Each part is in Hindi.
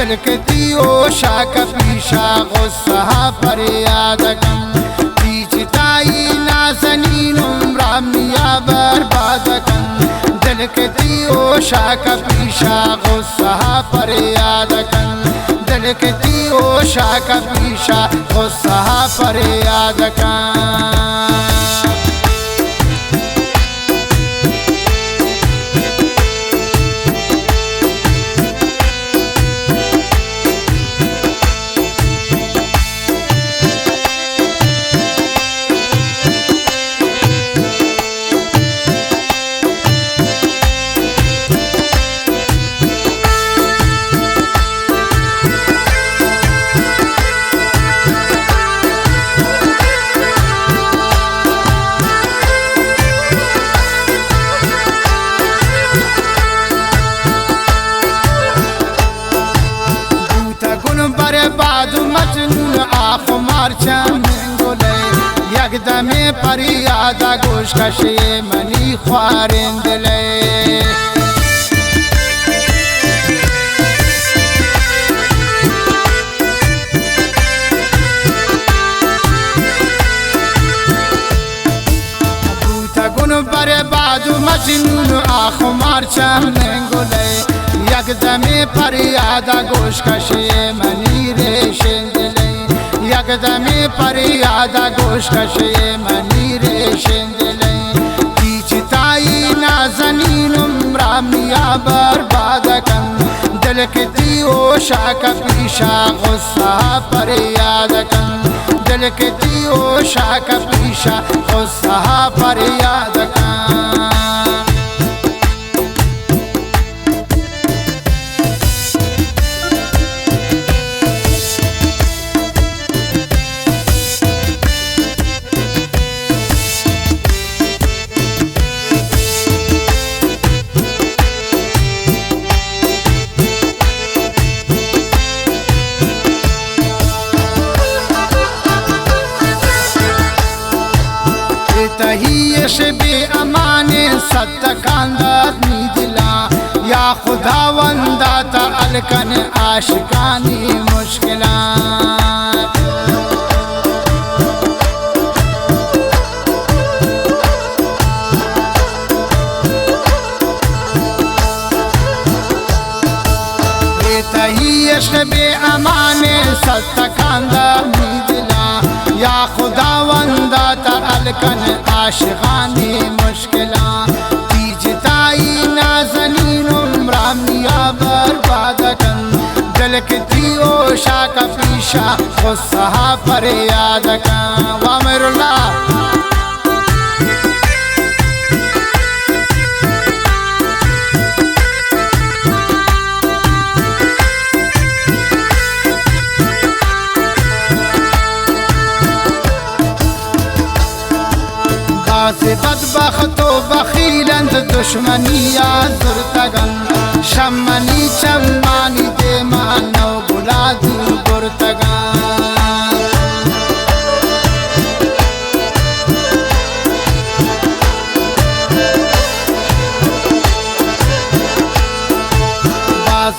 दिल के दियो शाक पीशा गुस्सा फरियाद कम पीछताई नाज़नीन उम्रा मिया बर्बाद कम दिल के दियो शाक पीशा गुस्सा फरियाद कम दिल के दियो शाक पीशा गुस्सा फरियाद कम बादू मजनून आँख मारचा मेंगोले यकदमे फरियादा गोश कशे मनी ख्वारिंदले बूता गुन बरे बादू मजनून आँख मारचा मेंगोले यकदमे फरियादा गोश कशे मनी रेशेंदले यकदमे फरियादा गोश कशे मनी रेशेंदले पीछताई नाज़नीन उम्रा मिया बर्बाद कम दिल के दियो शाक पीशा गुस्सा फरियाद कम दिल के दियो शाक पीशा गुस्सा फरियाद कम तहीयश बे अमाने सत्तकांदात नीदिला या खुदावंदा ता अलकन आशिकानी मुश्किलात तहीयश बे अमाने सत्तकांदात नीदिला या खुदावंदा ता अलकन आशिकानी मुश्किला पीछताई नाज़नीन उम्रा मिया बर्बाद कम दिल के दियो शाक पीशा गुस्सा फरियाद कम वामिरुल्लाह से बदबख्तो बखीलंद दुश्मनिया जुर्तगन शम्मनी चम्मानी दे मानो बुलादू बुर्तगन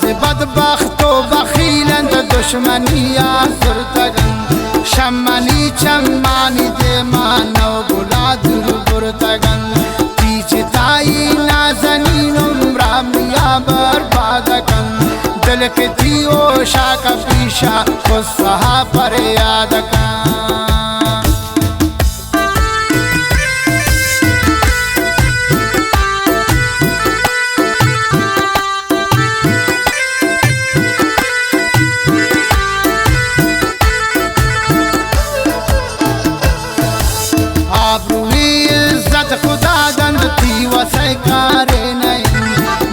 से बदबख्तो बखीलंद दुश्मनिया जुर्तगन शम्मनी चम्मानी दे मानो बुलादू बुर्तगन पीछताई नाज़नीन उम्रा मिया बर्बाद कम दिल के दियो शाक पीशा गुस्सा फरियाद कम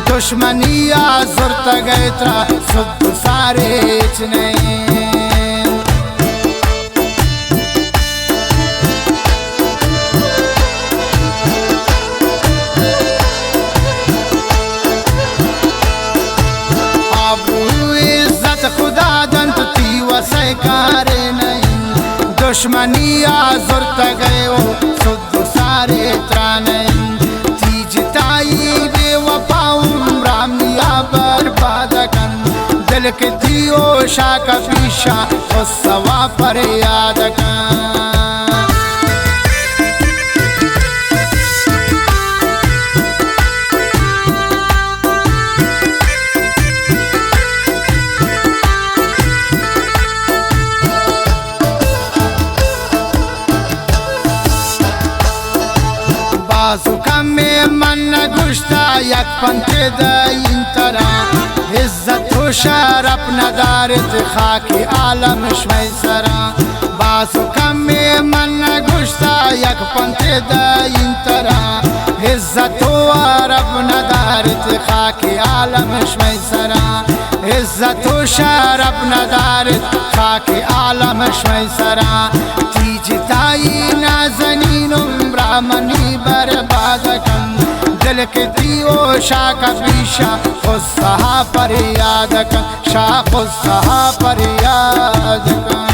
दुश्मनिया जुर्त गए त्रा सुध सारे आबू इज्जत खुदा दंत थी वसे कारे नहीं दुश्मनिया जुर्त गए सुध सारे त्रा नहीं तीजताई बेवफा उम्रा मिया बर्बाद कम दिल दिल की थी ओ शाख पीशा उस सवा पर याद कर। बाजुका में मन गुश्ता यक पंथे दइन तरा इज्जत हो शरफ नदारत खाकी आलम शमय सरा। बाजुका में मन गुश्ता यक पंथे दइन तरा इज्जत हो अरब नदारत खाकी आलम शमय सरा। इज्जत हो शरफ नदारत खाकी आलम शमय सरा। तीजताई नाज़नीन ब्राह्मणी बर्बाद कन दिल की थी ओ शाख पीशा उस सहा पर याद कर। शाख उस सहा पर याद कर।